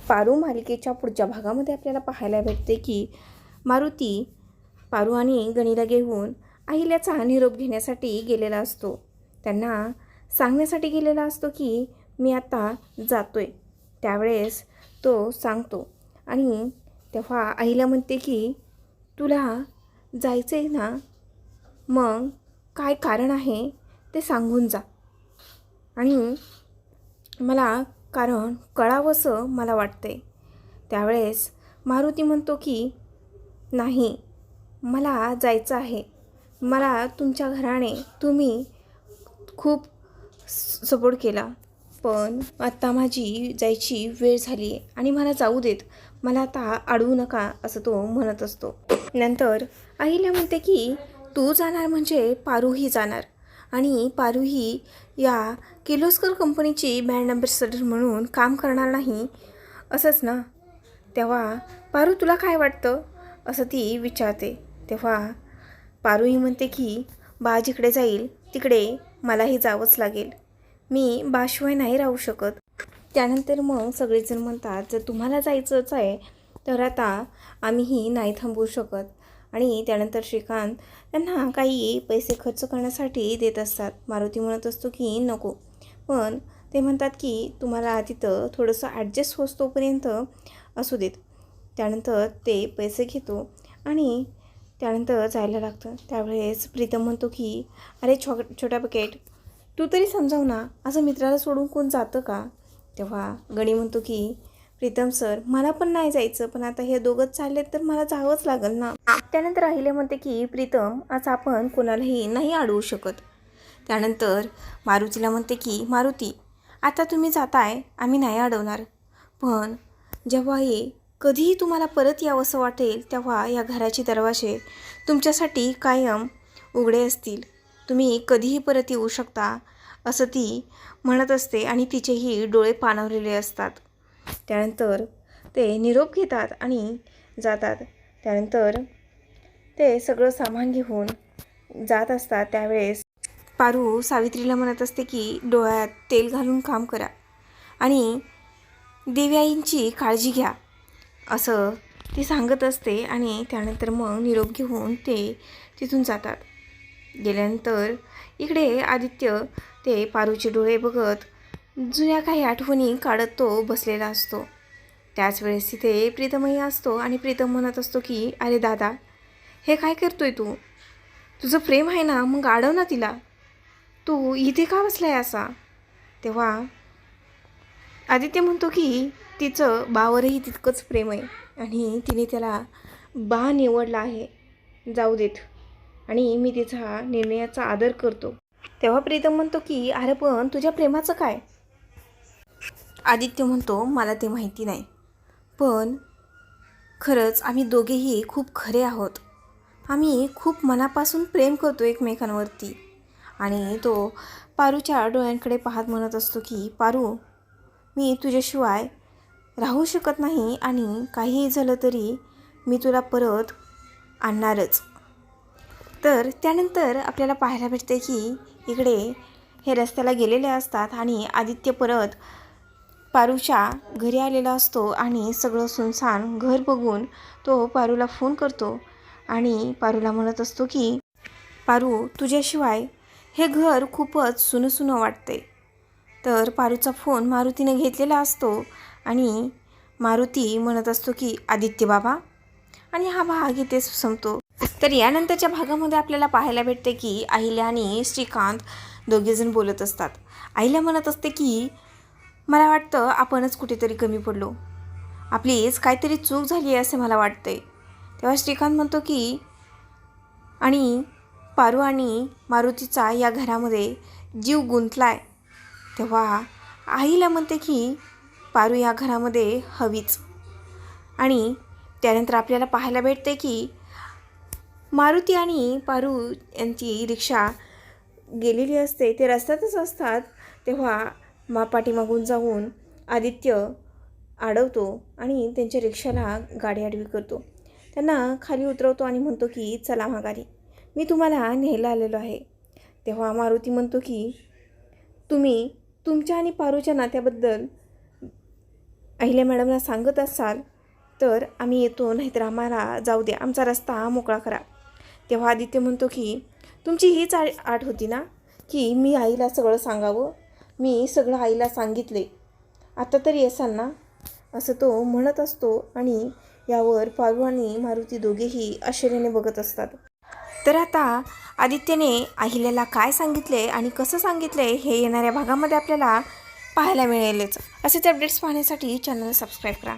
पारू मालिकेच्या पुढच्या भागामध्ये आपल्याला पाहायला भेटते की मारुती पारू आणि गणीला घेऊन अहिल्याचा निरोप घेण्यासाठी गेलेला असतो. त्यांना सांगण्यासाठी गेलेला असतो की मी आता जातोय. त्यावेळेस तो सांगतो आणि तेव्हा अहिल्या म्हणते की तुला जायचं आहे ना, मग काय कारण आहे ते सांगून जा आणि मला कारण कळावंसं मला वाटते. त्यावेळेस मारुती म्हणतो की नाही, मला जायचं आहे. मला तुमच्या घराने तुम्ही खूप सपोर्ट केला, पण आत्ता माझी जायची वेळ झाली आहे आणि मला जाऊ देत. मला आता अडवू नका असं तो म्हणत असतो. नंतर अहिल्या म्हणते की तू जाणार म्हणजे पारूही जाणार आणि पारूही या किर्लोस्कर कंपनीची ब्रँड ॲम्बॅसेडर म्हणून काम करणार नाही असंच ना. तेव्हा पारू तुला काय वाटतं असं ती विचारते. तेव्हा पारूही म्हणते की बा जिकडे जाईल तिकडे मलाही जावंच लागेल. मी बाशिवाय नाही राहू शकत. त्यानंतर मग सगळेजण म्हणतात जर तुम्हाला जायचंच आहे तर आता आम्हीही नाही थांबवू शकत. आणि त्यानंतर श्रीकांत त्यांना काही पैसे खर्च करण्यासाठी देत असतात. मारुती म्हणत असतो की नको, पण ते म्हणतात की तुम्हाला तिथं थोडंसं ॲडजस्ट होतोपर्यंत असू देत. त्यानंतर ते पैसे घेतो आणि त्यानंतर जायला लागतं. त्यावेळेस प्रीतम म्हणतो की अरे छोटा बकेट, तू तरी समजाव ना, असं मित्राला सोडून कोण जातं का. तेव्हा गणी म्हणतो की प्रीतम सर, मला पण नाही जायचं, पण आता हे दोघंच चाललेत तर मला जावंच लागेल ना. त्यानंतर अहिल्या म्हणते की प्रीतम, आज आपण कोणालाही नाही अडवू शकत. त्यानंतर मारुतीला म्हणते की मारुती, आता तुम्ही जाताय, आम्ही नाही अडवणार, पण जेव्हाही कधीही तुम्हाला परत यावंसं वाटेल तेव्हा या घराचे दरवाजे तुमच्यासाठी कायम उघडे असतील. तुम्ही कधीही परत येऊ शकता असं ती म्हणत असते आणि तिचेही डोळे पाणावलेले असतात. त्यानंतर ते निरोप घेतात आणि जातात. त्यानंतर ते सगळं सामान घेऊन जात असतात. त्यावेळेस पारू सावित्रीला म्हणत असते की डोळ्यात तेल घालून काम करा आणि देवीआईंची काळजी घ्या असं ती सांगत असते. आणि त्यानंतर मग निरोप घेऊन ते तिथून जातात. गेल्यानंतर इकडे आदित्य ते पारूचे डोळे बघत जुन्या काही आठवणी काढत तो बसलेला असतो. त्याच वेळेस तिथे प्रीतमही असतो आणि प्रीतम म्हणत असतो की अरे दादा, हे काय करतोय तू? तुझं प्रेम आहे ना, मग अडव ना तिला. तू इथे का बसलाय असा. तेव्हा आदित्य म्हणतो की तिचं बावरही तितकंच प्रेम आहे आणि तिने त्याला बा निवडला आहे, जाऊ देत, आणि मी तिचा निर्णयाचा आदर करतो. तेव्हा प्रीतम म्हणतो की अरे पण तुझ्या प्रेमाचं काय. आदित्य म्हणतो मला ते माहिती नाही, पण खरंच आम्ही दोघेही खूप खरे आहोत. आम्ही खूप मनापासून प्रेम करतो एकमेकांवरती. आणि तो पारूच्या डोळ्यांकडे पाहत म्हणत असतो की पारू, मी तुझ्याशिवाय राहू शकत नाही आणि काहीही झालं तरी मी तुला परत आणणारच. तर त्यानंतर आपल्याला पाहायला भेटते की इकडे हे रस्त्याला गेलेले असतात आणि आदित्य परत पारूच्या घरी आलेला असतो आणि सगळं सुनसान घर बघून तो पारूला फोन करतो आणि पारूला म्हणत असतो की पारू, तुझ्याशिवाय हे घर खूपच सुनं वाटते. तर पारूचा फोन मारुतीने घेतलेला असतो आणि मारुती म्हणत असतो की आदित्य बाबा, आणि हा भाग इथेच संपतो. तर यानंतरच्या भागामध्ये आपल्याला पाहायला भेटते की अहिल्या आणि श्रीकांत दोघेजण बोलत असतात. अहिल्या म्हणत असते की मला वाटतं आपणच कुठेतरी कमी पडलो, आपलीच काहीतरी चूक झाली आहे असे मला वाटते. तेव्हा श्रीकांत म्हणतो की आणि पारू आणि मारुतीचा या घरामध्ये जीव गुंतलाय. तेव्हा आईला म्हणते की पारू या घरामध्ये हवीच. आणि त्यानंतर आपल्याला पाहायला भेटते की मारुती आणि पारू यांची रिक्षा गेलेली असते. ते रस्त्यातच असतात. तेव्हा पाठीमागून जाऊन आदित्य अडवतो आणि त्यांच्या रिक्षाला गाडी आडवी करतो. त्यांना खाली उतरवतो आणि म्हणतो की चला माघारी, मी तुम्हाला न्यायला आलेलो आहे. तेव्हा मारुती म्हणतो की तुम्ही तुमच्या आणि पारूच्या नात्याबद्दल अहिल्या मॅडमला सांगत असाल तर आम्ही येतो, नाहीतर आम्हाला जाऊ द्या, आमचा रस्ता मोकळा करा. तेव्हा आदित्य म्हणतो की तुमची हीच आट होती ना की मी आईला सगळं सांगावं, मी सगळं आईला सांगितले, आता तरी येसाल ना, असं तो म्हणत असतो. आणि यावर पारू आणि मारुती दोघेही आश्चर्याने बघत असतात. तर आता आदित्यने अहिल्याला काय सांगितले आणि कसं सांगितले हे येणाऱ्या भागामध्ये आपल्याला पाहायला मिळेलच. असेच अपडेट्स पाहण्यासाठी चॅनल सबस्क्राईब करा.